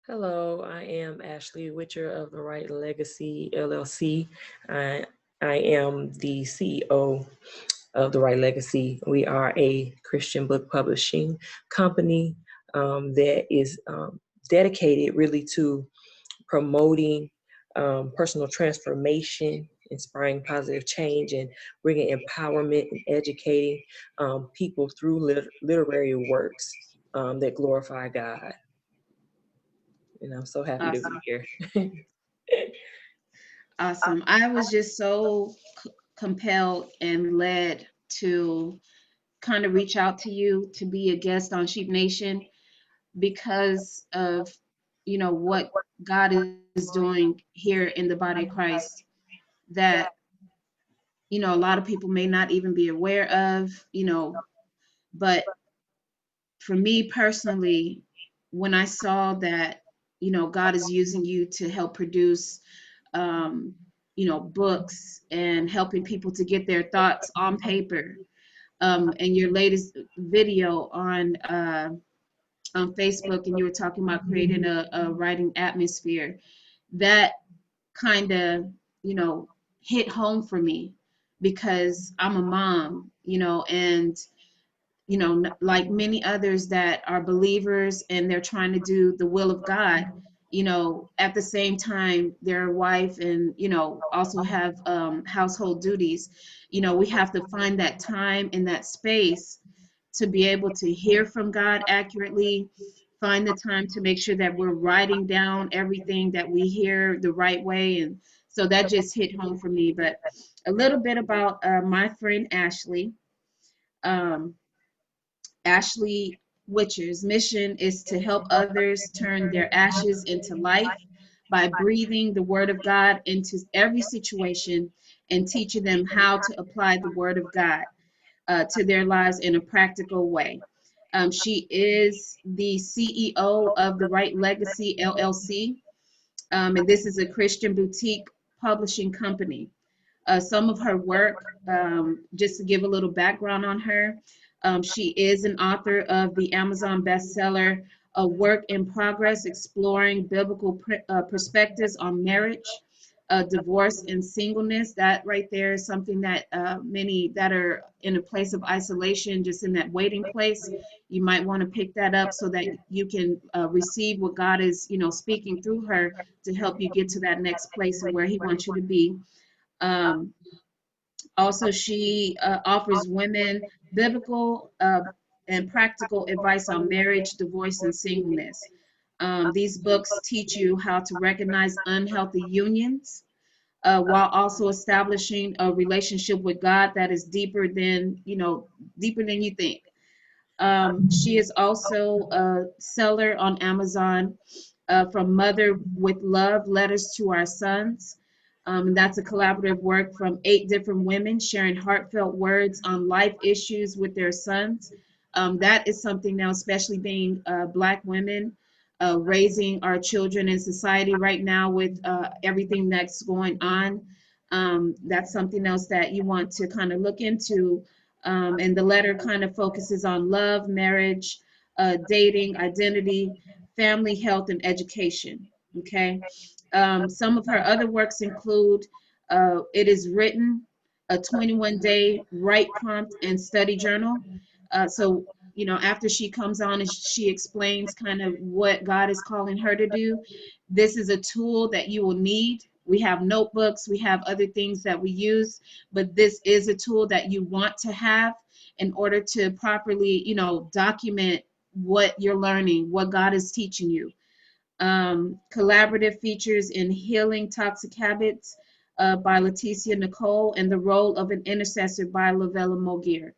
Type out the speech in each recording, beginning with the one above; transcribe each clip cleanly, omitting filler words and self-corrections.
Hello, I am Ashley Witcher of the Write Legacy LLC. I, I am the CEO of the Write Legacy. We are a Christian book publishing company that is dedicated really to promoting personal transformation, inspiring positive change, and bringing empowerment and educating people through literary works that glorify God. And I'm so happy to be Awesome. here. Awesome. I was just so compelled and led to kind of reach out to you to be a guest on Sheep Nation because of, what God is doing here in the body of Christ that, a lot of people may not even be aware of, but for me personally, when I saw that, God is using you to help produce um, books and helping people to get their thoughts on paper. And your latest video on Facebook, and you were talking about creating a writing atmosphere. That kind of, you know, hit home for me because I'm a mom, and like many others that are believers and they're trying to do the will of God, at the same time, their wife and, also have household duties. We have to find that time and that space to be able to hear from God accurately, find the time to make sure that we're writing down everything that we hear the right way. And so that just hit home for me. But a little bit about my friend Ashley. Um, Ashley Witcher's mission is to help others turn their ashes into life by breathing the word of God into every situation and teaching them how to apply the word of God to their lives in a practical way. She is the CEO of the Write Legacy LLC, and this is a Christian boutique publishing company. Some of her work, just to give a little background on her, she is an author of the Amazon bestseller, A Work in Progress, Exploring Biblical Perspectives on Marriage, Divorce, and Singleness. That right there is something that many that are in a place of isolation, just in that waiting place, you might want to pick that up so that you can receive what God is, speaking through her to help you get to that next place of where He wants you to be. Um, Also, she offers women biblical and practical advice on marriage, divorce, and singleness. These books teach you how to recognize unhealthy unions while also establishing a relationship with God that is deeper than you think. She is also a seller on Amazon from Mother with Love, Letters to Our Sons. That's a collaborative work from 8 different women sharing heartfelt words on life issues with their sons. That is something now, especially being Black women, raising our children in society right now with everything that's going on. That's something else that you want to kind of look into. And the letter kind of focuses on love, marriage, dating, identity, family, health, and education. Okay. Some of her other works include It Is Written, a 21-day write prompt and study journal. So, after she comes on and she explains kind of what God is calling her to do, this is a tool that you will need. We have notebooks, we have other things that we use, but this is a tool that you want to have in order to properly, document what you're learning, what God is teaching you. Collaborative features in Healing Toxic Habits by Leticia Nicole, and The Role of an Intercessor by Lavella Mogir.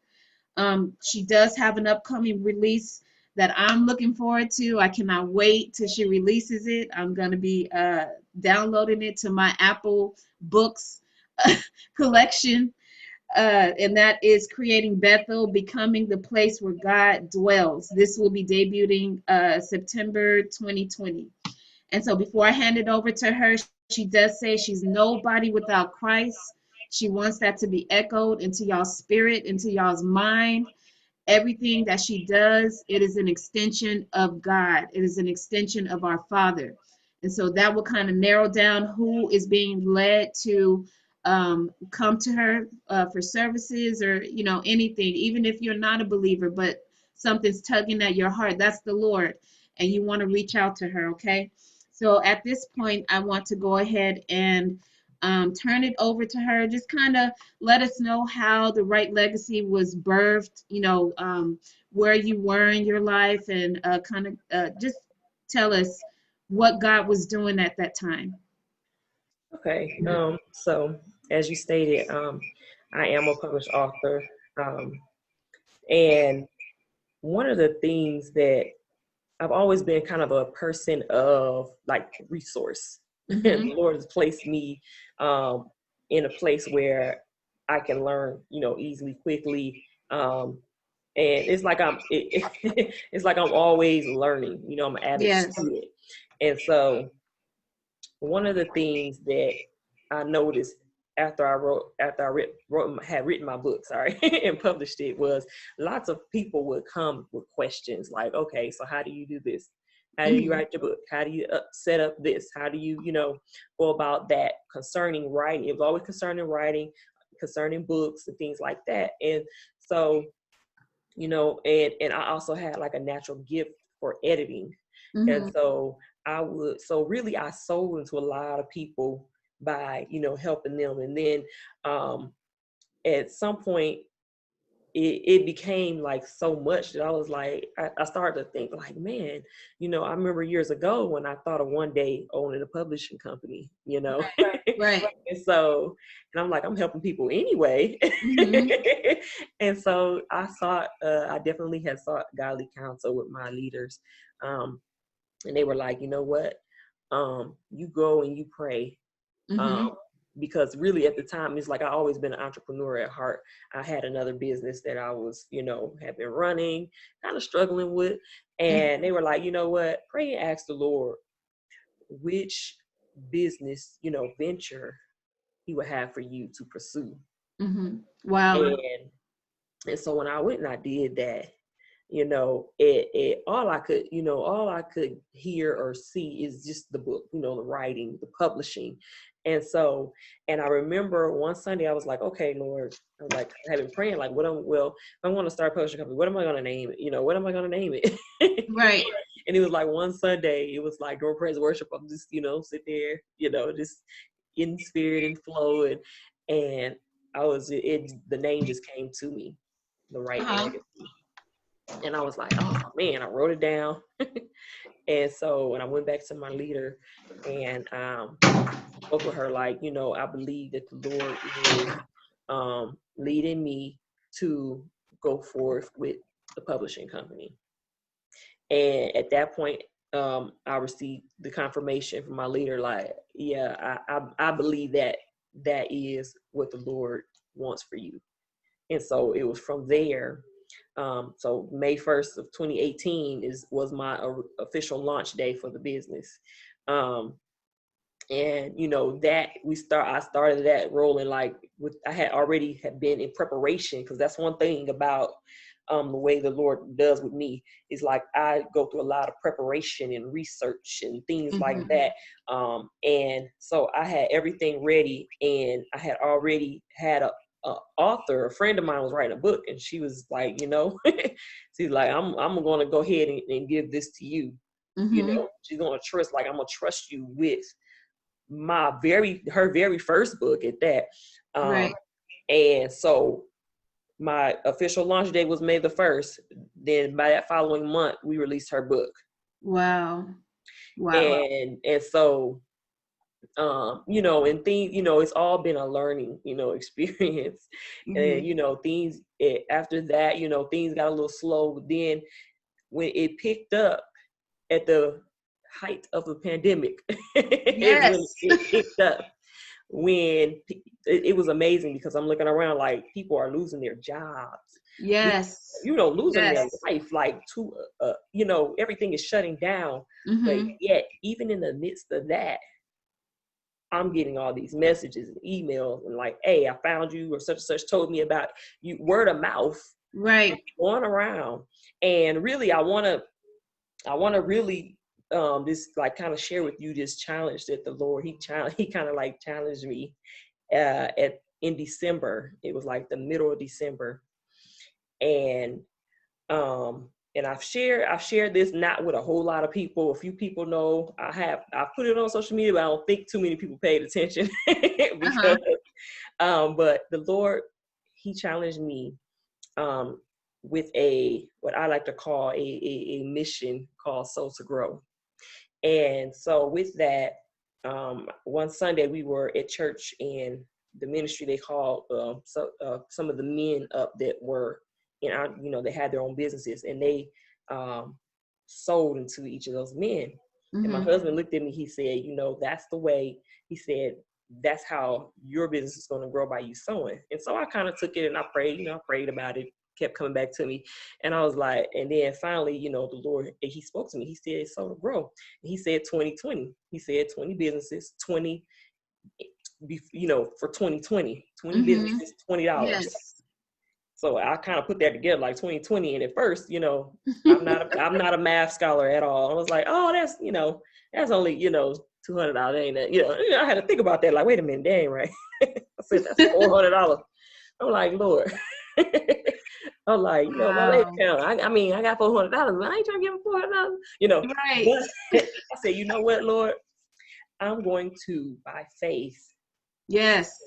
She does have an upcoming release that I'm looking forward to. I cannot wait till she releases it. I'm going to be downloading it to my Apple Books collection. And that is Creating Bethel, Becoming the Place Where God Dwells. This will be debuting September 2020. And so before I hand it over to her, she does say she's nobody without Christ. She wants that to be echoed into y'all's spirit, into y'all's mind. everything that she does, it is an extension of God. It is an extension of our Father. And so that will kind of narrow down who is being led to come to her for services, or, you know, anything, even if you're not a believer, but something's tugging at your heart. That's the Lord. And you want to reach out to her, okay? So at this point, I want to go ahead and turn it over to her. Just kind of let us know how the Write Legacy was birthed, you know, where you were in your life, and kind of just tell us what God was doing at that time. Okay. So as you stated, I am a published author. And one of the things that I've always been kind of a person of like resource. And Mm-hmm. the Lord has placed me in a place where I can learn, easily, quickly. And it's like it's like I'm always learning. I'm an avid Yes. student. And so one of the things that I noticed after I had written my book, sorry, and published it, was lots of people would come with questions like, okay, so how do you do this? How do you Mm-hmm. write your book? How do you set up this? How do you, go about that concerning writing? It was always concerning writing, concerning books and things like that. And so, and I also had like a natural gift for editing. And Mm-hmm. so really I sold into a lot of people by, helping them. And then at some point it became like so much that I was like, I started to think like, man, I remember years ago when I thought of one day owning a publishing company, Right. And so, and I'm like, I'm helping people anyway. Mm-hmm. And so I definitely had sought godly counsel with my leaders. And they were like, you know what? You go and you pray. Mm-hmm. Um, because really at the time, it's like I always been an entrepreneur at heart. I had another business that I was, had been running, kind of struggling with. And they were like, you know what? Pray and ask the Lord which business, venture he would have for you to pursue. Mm-hmm. Wow. And so when I went and I did that, it all I could hear or see is just the book, the writing, the publishing. And so, and I remember one Sunday I was like, okay, Lord, I was like, I've been praying, like, if I want to start a publishing company, what am I going to name it? What am I going to name it? Right. And it was like one Sunday, it was like during praise and worship, I'm just, sit there, just in spirit and flow. And the name just came to me, the Write Uh-huh. Legacy. And I was like, oh man, I wrote it down. And so when I went back to my leader and spoke with her, like, I believe that the Lord is leading me to go forth with the publishing company. And at that point, I received the confirmation from my leader, like, yeah, I believe that is what the Lord wants for you. And so it was from there. So May 1st of 2018 was my official launch day for the business. And that I started that rolling like I had been in preparation, because that's one thing about the way the Lord does with me is like I go through a lot of preparation and research and things like Mm-hmm. that. And so I had everything ready, and I had already had a author, a friend of mine was writing a book, and she was like, she's like, I'm going to go ahead and give this to you. Mm-hmm. She's going to trust, like, I'm going to trust you with her very first book at that. Right. And so my official launch date was May the 1st. Then by that following month, we released her book. Wow. Wow. And so, and things, it's all been a learning, experience. Mm-hmm. And, after that, things got a little slow. But then when it picked up at the height of the pandemic, is when Yes. it picked up. When it was amazing, because I'm looking around like people are losing their jobs, Yes. losing their Yes. life, like to everything is shutting down. But Mm-hmm. yet, even in the midst of that, I'm getting all these messages and emails and like, hey, I found you, or such and such told me about you, word of mouth. Right. Going around. And really, I want to really just like kind of share with you this challenge that the Lord, he kind of like challenged me in December. It was like the middle of December. And I've shared this not with a whole lot of people. A few people know. I put it on social media, but I don't think too many people paid attention Uh-huh. because but the Lord, he challenged me um with what I like to call a mission called Soul to Grow. And so with that, one Sunday we were at church, and the ministry, they called some of the men up that were in our, they had their own businesses, and they um, sold into each of those men. And my Mm-hmm. husband looked at me, he said, that's the way, he said, that's how your business is going to grow, by you sowing. And so I kind of took it and I prayed, I prayed about it, kept coming back to me. And I was like, and then finally, the Lord, he spoke to me. He said, sow to grow. And he said 2020. He said 20 businesses, 20, for 2020, 20 Mm-hmm. businesses, $20. Yes. So I kind of put that together like 2020. And at first, I'm not a math scholar at all. I was like, oh, that's only, $200, ain't it? I had to think about that. Like, wait a minute, dang, right? I said, that's $400. I'm like, Lord. I'm like, my bank Wow. account. I mean, I got $400, but I ain't trying to give him $400. Right. But I said, you know what, Lord, I'm going to, by faith, Yes.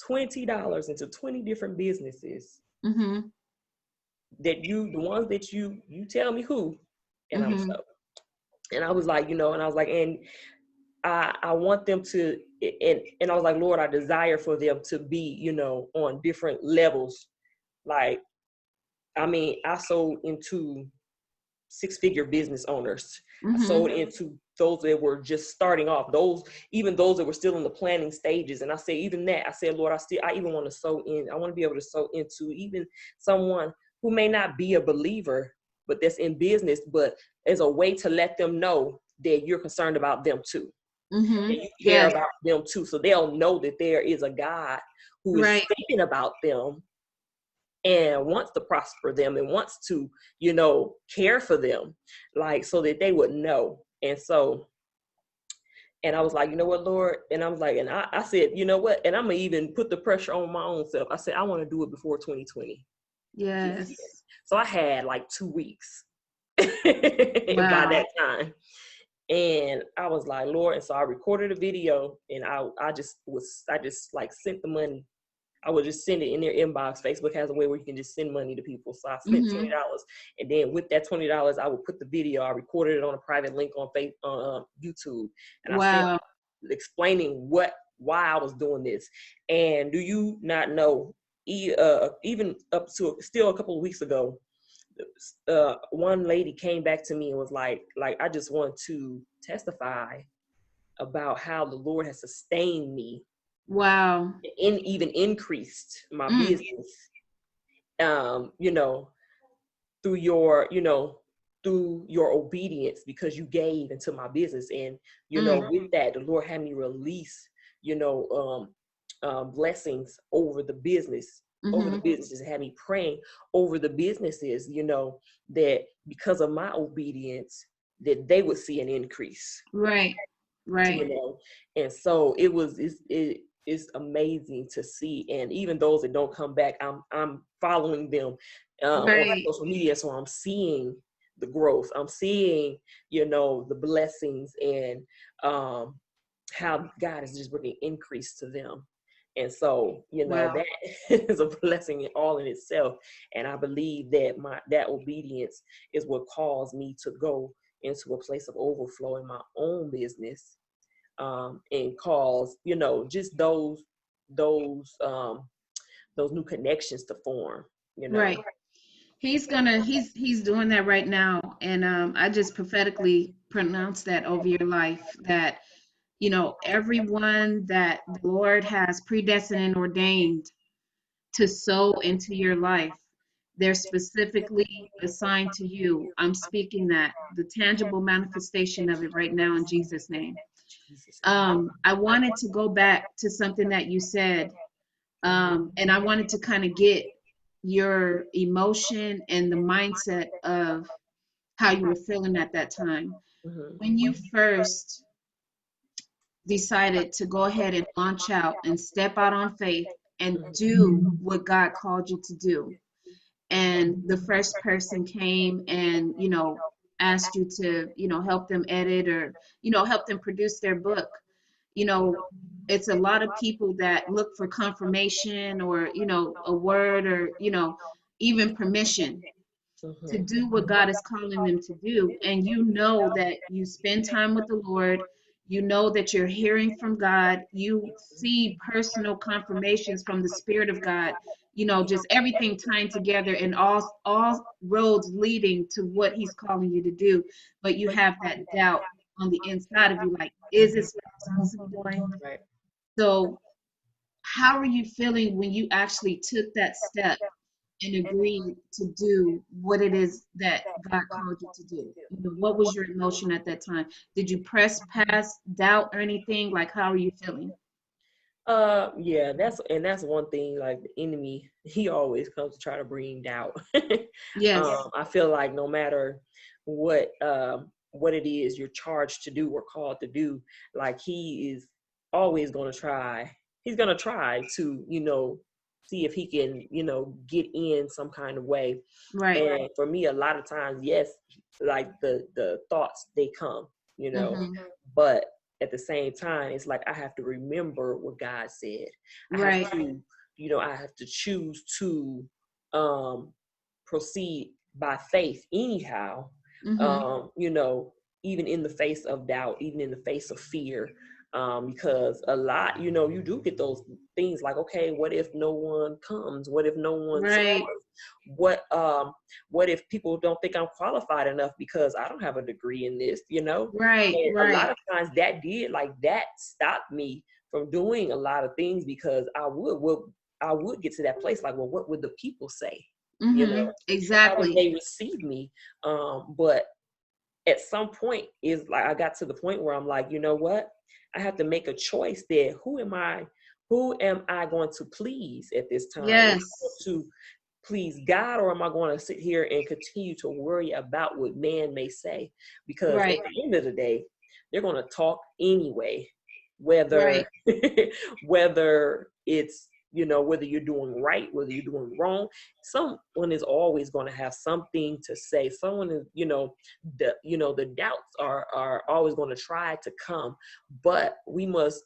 $20 into 20 different businesses Mm-hmm. the ones that you tell me who, and I'm Mm-hmm. so. And I was like, and I was like, and I want them to, and I was like, Lord, I desire for them to be, on different levels. Like, I mean, I sold into six-figure business owners. I Mm-hmm. sold into those that were just starting off, even those that were still in the planning stages. And I say, even that, I said, Lord, I even want to sow in. I want to be able to sow into even someone who may not be a believer, but that's in business, but as a way to let them know that you're concerned about them too, Mm-hmm. that you care Yes. about them too. So they'll know that there is a God who is Right. thinking about them and wants to prosper them and wants to, care for them, like, so that they would know. And so, and I was like, you know what, Lord? And I was like, and I said, you know what? And I'm gonna even put the pressure on my own self. I said, I want to do it before 2020 gets here. Yes. So I had like 2 weeks by Wow. that time. And I was like, Lord. And so I recorded a video, and I just like sent the money. I would just send it in their inbox. Facebook has a way where you can just send money to people. So I spent Mm-hmm. $20, and then with that $20, I would put the video. I recorded it on a private link on YouTube, and I sent Wow. explaining why I was doing this. And do you not know? Even up to still a couple of weeks ago, one lady came back to me and was like, I just want to testify about how the Lord has sustained me Wow. and even increased my Mm. business, um, you know, through your obedience, because you gave into my business. And, Mm. with that, the Lord had me release, you know, blessings over the business, over the Mm-hmm. businesses, and had me praying over the businesses, that because of my obedience, that they would see an increase, Right. you Right. know. And so it's amazing to see. And even those that don't come back, I'm following them on Right. social media, so I'm seeing the growth, I'm seeing, the blessings, and um how God is just bringing increase to them. And so, Wow. that is a blessing all in itself. And I believe that that obedience is what caused me to go into a place of overflow in my own business, and cause, just those new connections to form, Right. He's doing that right now. And I just prophetically pronounce that over your life, that everyone that the Lord has predestined and ordained to sow into your life, they're specifically assigned to you. I'm speaking that, the tangible manifestation of it right now in Jesus' name. Jesus' name. I wanted to go back to something that you said, Mhm. and I wanted to kind of get your emotion and the mindset of how you were feeling at that time. Mhm. When you first decided to go ahead and launch out and step out on faith and do what God called you to do, and the first person came and, asked you to, help them edit or, help them produce their book, you know, it's a lot of people that look for confirmation or, a word or, even permission to Mhm. do what God is calling them to do. And you know that you spend time with the Lord, you know that you're hearing from God, you see personal confirmations from the Spirit of God, just everything tying together and all roads leading to what He's calling you to do. But you have that doubt on the inside of you, like, is this what I'm supposed to be doing? Right. So how are you feeling when you actually took that step and agreed to do what it is that God called you to do? What was your emotion at that time? Did you press past doubt or anything? Like, how are you feeling? Yeah, that's one thing. Like the enemy, he always comes to try to bring doubt. Yes, I feel like no matter what it is you're charged to do or called to do, like he is always going to try. He's going to try to see if he can get in some kind of way. right. And for me, a lot of times, yes, like the thoughts they come, you know, Mm-hmm. but at the same time, it's like I have to remember what God said. I have Right. to, I have to choose to um, proceed by faith anyhow. Mm-hmm. Even in the face of doubt, even in the face of fear, because a lot, you do get those things like, okay, what if no one comes? What if no one Right. supports? What if people don't think I'm qualified enough because I don't have a degree in this? Right. And a lot Right. of times that stopped me from doing a lot of things because I would get to that place like, well, what would the people say? You know, Mm-hmm. how would Exactly. they receive me? But at some point is like I got to the point where I'm like, you know what? I have to make a choice there. Who am I going to please at this time? Am I going Yes. to please God, or am I going to sit here and continue to worry about what man may say? Because at Right. the end of the day, they're going to talk anyway, whether Right. whether it's whether you're doing right, whether you're doing wrong. Someone is always going to have something to say. Someone is, the doubts are always going to try to come, but we must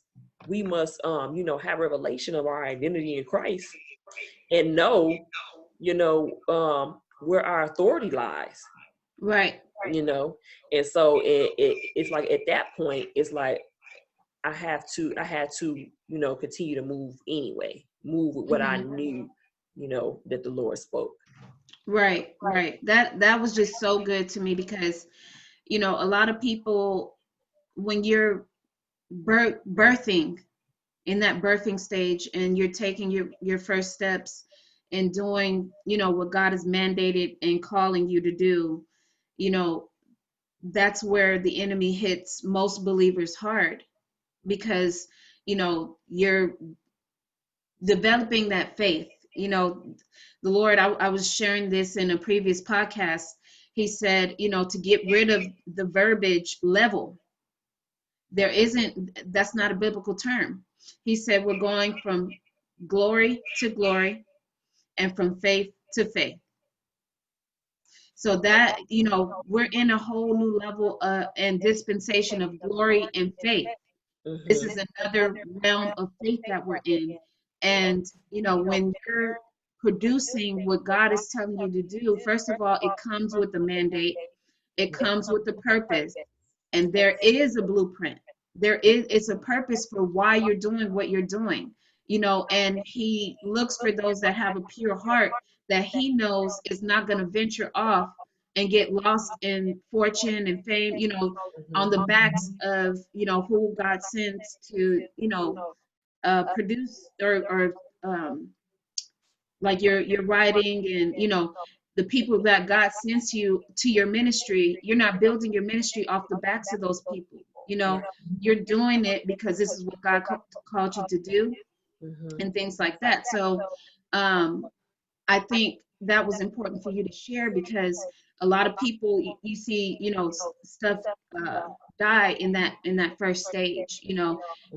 have revelation of our identity in Christ and know where our authority lies. Right. you know and so it's like at that point it's like I had to continue to move anyway, move with what I Mm-hmm. knew that the Lord spoke. Right. Right. That was just so good to me because, a lot of people, when you're birthing, in that birthing stage, and you're taking your first steps and doing, what God has mandated and calling you to do, you know that's where the enemy hits most believers hard, because you're developing that faith. The Lord, I was sharing this in a previous podcast. He said, to get rid of the verbiage level. That's not a biblical term. He said we're going from glory to glory and from faith to faith. So that, we're in a whole new level and dispensation of glory and faith. This is Hmm. another realm of faith that we're in. And, when you're producing what God is telling you to do, first of all, it comes with a mandate, it comes with a purpose, and there is a blueprint. It's a purpose for why you're doing what you're doing. And He looks for those that have a pure heart, that He knows is not going to venture off and get lost in fortune and fame, on the backs of, who God sends to, produce, or like your writing, and the people that God sends you to your ministry. You're not building your ministry off the backs of those people. You're doing it because this is what God called you to do, Hmm. and things like that. So, um, I think that was important for you to share because a lot of people you see, stuff uh, die in that first stage,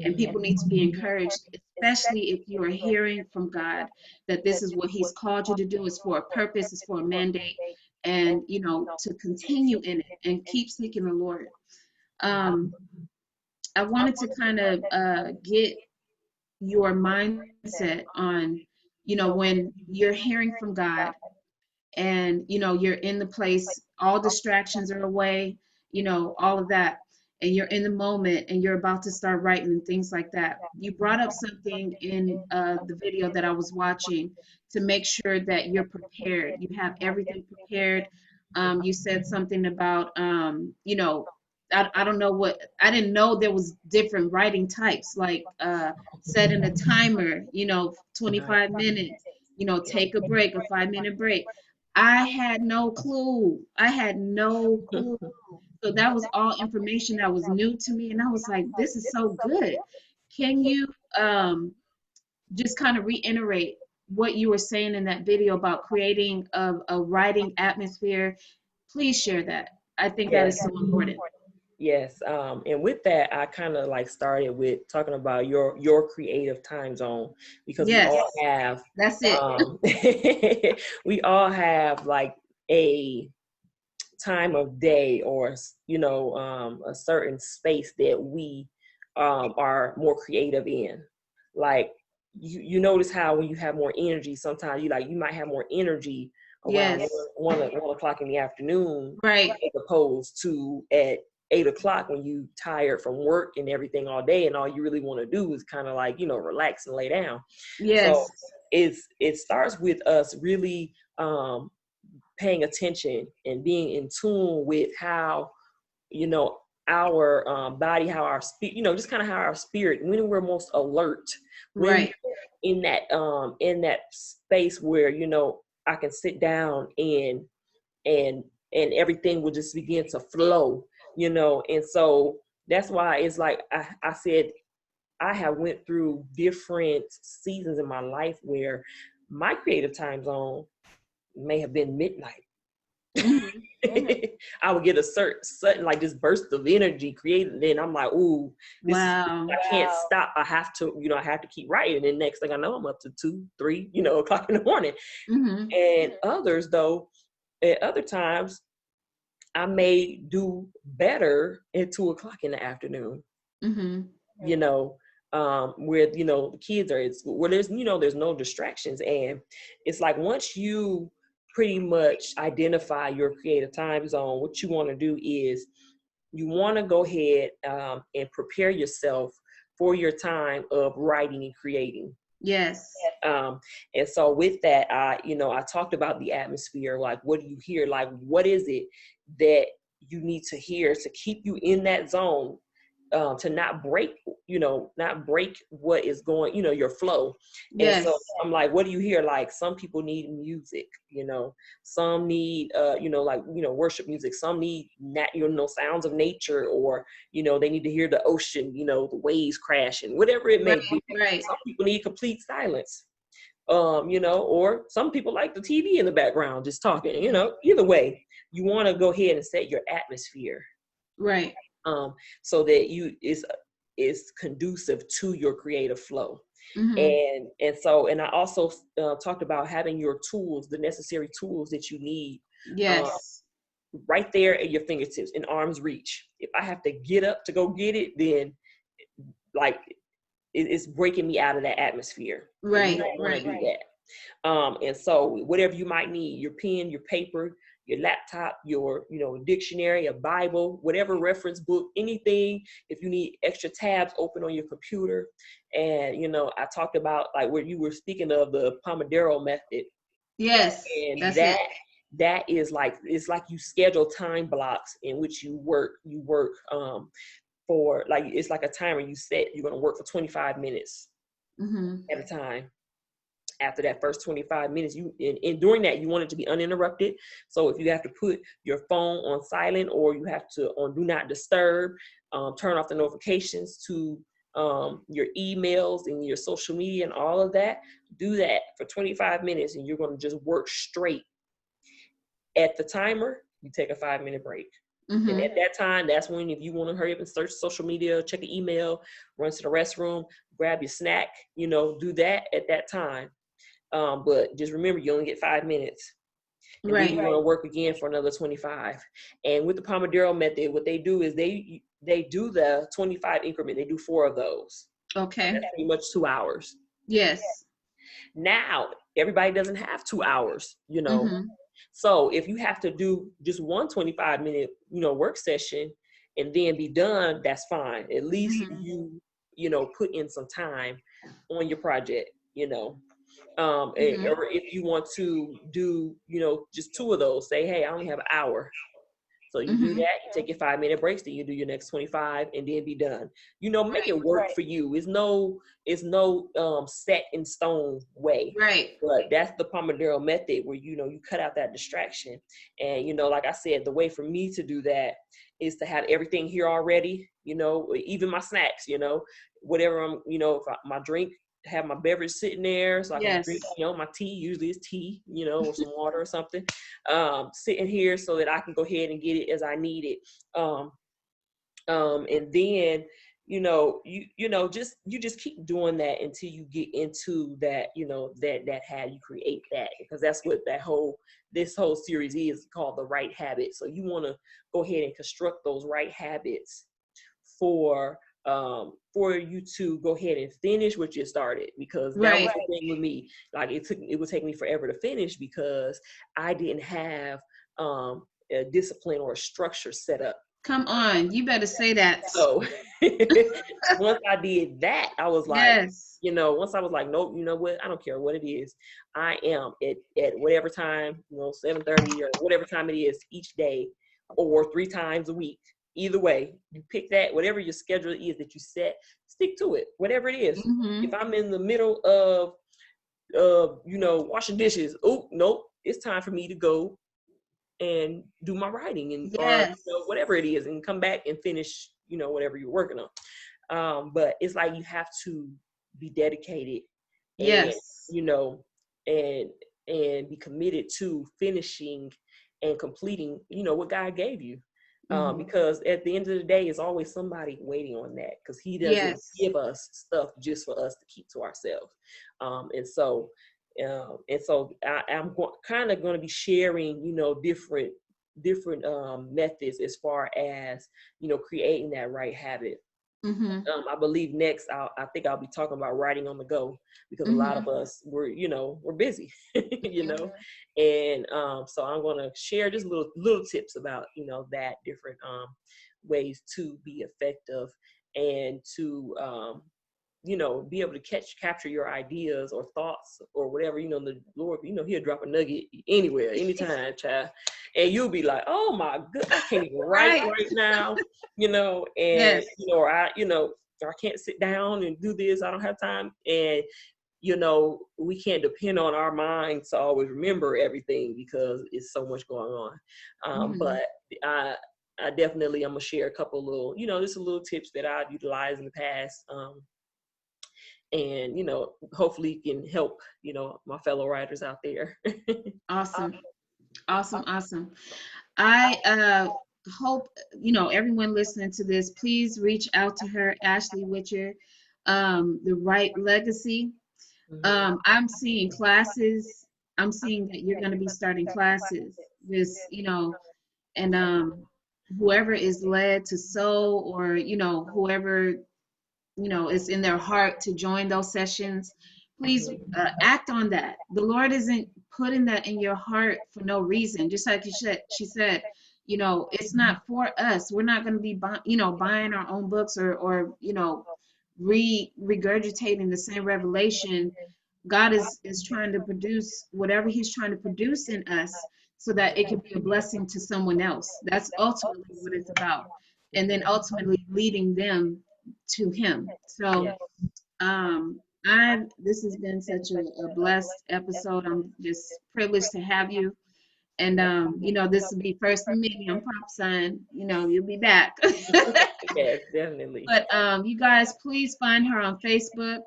and people need to be encouraged, especially if you are hearing from God that this is what He's called you to do, is for a purpose, is for a mandate, and to continue in it and keep seeking the Lord. Um, I wanted to kind of get your mindset on, when you're hearing from God and you're in the place, all distractions are away, all of that, and you're in the moment and you're about to start writing and things like that. You brought up something in the video that I was watching, to make sure that you're prepared, you have everything prepared. You said something about I don't know what, I didn't know there was different writing types, like setting a timer, 25 minutes, take a break, a 5-minute break. I had no clue. I had no clue. So that was all information that was new to me. And I was like, this is so good. Can you just kind of reiterate what you were saying in that video about creating a writing atmosphere? Please share that. I think that is Yes. so important. Yes. And with that, I kind of like started with talking about your creative time zone, because we Yes, all have that's it. um we all have like a time of day, or a certain space that we are more creative in. Like you notice how when you have more energy, sometimes you might have more energy around Yes, one o'clock in the afternoon, right. as opposed to at 8 o'clock when you tired from work and everything all day, and all you really want to do is kind of like relax and lay down. So Yes, it starts with us really paying attention and being in tune with how you know our body, how our spirit, just kind of how our spirit, when we're most alert, when right. we're in that space where I can sit down and everything will just begin to flow, and so that's why it's like I said, I have went through different seasons in my life where my creative time zone may have been midnight. Hmm. I would get a certain like this burst of energy created, and then I'm like, ooh, Wow. I can't stop. I have to, I have to keep writing. And next thing I know, I'm up to 2, 3, o'clock in the morning. Hmm. And others though, at other times, I may do better at 2 o'clock in the afternoon. Hmm. You know, where the kids are at school, where there's no distractions, and it's like once you pretty much identify your creative time zone, what you want to do is you want to go ahead and prepare yourself for your time of writing and creating. Yes. um, and so with that, I talked about the atmosphere, like what do you hear, like what is it that you need to hear to keep you in that zone, to not break what is going, your flow. And so Yes. I'm like, what do you hear? Like some people need music, some need, worship music. Some need sounds of nature, or, they need to hear the ocean, the waves crashing, whatever it may be. Right. Right. Some people need complete silence, or some people like the TV in the background just talking, either way, you want to go ahead and set your atmosphere, Right. um, so that you is conducive to your creative flow. Hmm. And I also talked about having your tools, the necessary tools that you need, um, Yes. right there at your fingertips, in arm's reach. If I have to get up to go get it, then like it's breaking me out of that atmosphere, and you Right. don't want to Right. do that. And so whatever you might need, your pen, your paper, your laptop, your, dictionary, a Bible, whatever reference book, anything, if you need extra tabs open on your computer. And, I talked about like where you were speaking of the Pomodoro method, Yes. and That's it. that is like, it's like you schedule time blocks in which you work for, like, it's like a timer you set, you're going to work for 25 minutes Hmm. at a time. After that first 25 minutes, and during that, you want it to be uninterrupted. So if you have to put your phone on silent, or you have to on do not disturb, turn off the notifications to your emails and your social media and all of that. Do that for 25 minutes and you're going to just work straight. At the timer, you take a 5-minute break. And at that time, that's when, if you want to hurry up and search social media, check an email, run to the restroom, grab your snack, do that at that time. But just remember, you only get 5 minutes. And then you're going to work again for another 25. And with the Pomodoro method, what they do is they do the 25 increment. They do 4 of those. Okay. That's pretty much 2 hours. Yes. Now, everybody doesn't have 2 hours, So if you have to do just one 25-minute, work session and then be done, that's fine. At least you put in some time on your project, or if you want to do, just 2 of those, say, hey, I only have an hour. So you do that, you take your 5-minute breaks, then you do your next 25 and then be done. Make it work for you. It's no set in stone way. Right. But that's the Pomodoro method where, you cut out that distraction. And, like I said, the way for me to do that is to have everything here already, even my snacks, whatever my drink, have my beverage sitting there so I can drink, my tea. Usually it's tea, or some water or something, sitting here so that I can go ahead and get it as I need it. And then, you just keep doing that until you get into that, that how you create that, because that's what this whole series is called, the right habit. So you want to go ahead and construct those right habits for you to go ahead and finish what you started, because that was the thing with me. Like it would take me forever to finish because I didn't have a discipline or a structure set up. Come on, you better say that. So once I did that, I was like, once I was like, nope, you know what? I don't care what it is. I am at whatever time, 7:30 or whatever time it is each day, or 3 times a week. Either way, you pick that, whatever your schedule is that you set, stick to it, whatever it is. If I'm in the middle of, washing dishes, oh, nope, it's time for me to go and do my writing and or whatever it is, and come back and finish, whatever you're working on. But it's like you have to be dedicated and, and be committed to finishing and completing, what God gave you. Because at the end of the day, it's always somebody waiting on that, because he doesn't give us stuff just for us to keep to ourselves. And so I'm kind of going to be sharing, different methods as far as, creating that right habit. I believe next, I think I'll be talking about writing on the go, because a lot of us we're busy, and so I'm going to share just little tips about, that different ways to be effective and to be able to capture your ideas or thoughts or whatever, the Lord, he'll drop a nugget anywhere, anytime, child. And you'll be like, oh my good, I can't even write right now, and, or I can't sit down and do this. I don't have time. And, we can't depend on our minds to always remember everything because it's so much going on. But I definitely, I'm going to share a couple little, just a little tips that I've utilized in the past. And, hopefully can help, my fellow writers out there. Awesome. I hope, everyone listening to this, please reach out to her, Ashley Witcher, the Write Legacy. I'm seeing classes. I'm seeing that you're going to be starting classes. This, and whoever is led to sow, or, whoever is in their heart to join those sessions, please act on that. The Lord isn't putting that in your heart for no reason. Just like she said, it's not for us. We're not going to be buying our own books or regurgitating the same revelation. God is trying to produce whatever he's trying to produce in us so that it can be a blessing to someone else. That's ultimately what it's about. And then ultimately leading them to him. So this has been such a blessed episode. I'm just privileged to have you. And this will be first for me. I'm prophesying, you'll be back. Yes, definitely. But you guys, please find her on Facebook.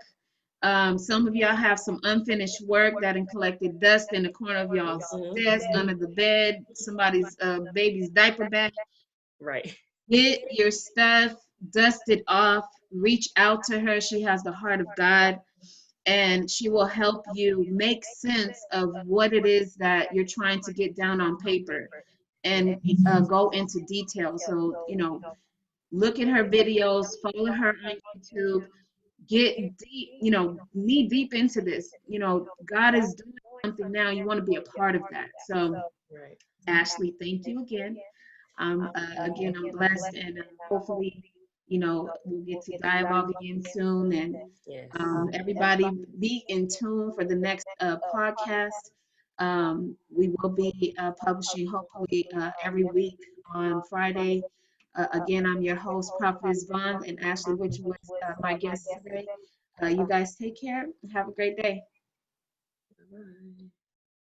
Some of y'all have some unfinished work that and collected dust in the corner of y'all's Mhm. desk, under the bed, somebody's baby's diaper bag. Right. Get your stuff, dust it off, reach out to her. She has the heart of God, and she will help you make sense of what it is that you're trying to get down on paper and go into detail. So, look at her videos, follow her on YouTube, get deep, knee deep into this. God is doing something now. You want to be a part of that. So, Right. Ashley, thank you again. Again, I'm blessed, and hopefully, we'll get to dialogue again soon. And Yes. everybody, be in tune for the next podcast. We will be publishing hopefully every week on Friday. Again, I'm your host, Prophetess Vaughn, and Ashley, which was my guest today. You guys take care. Have a great day. Bye.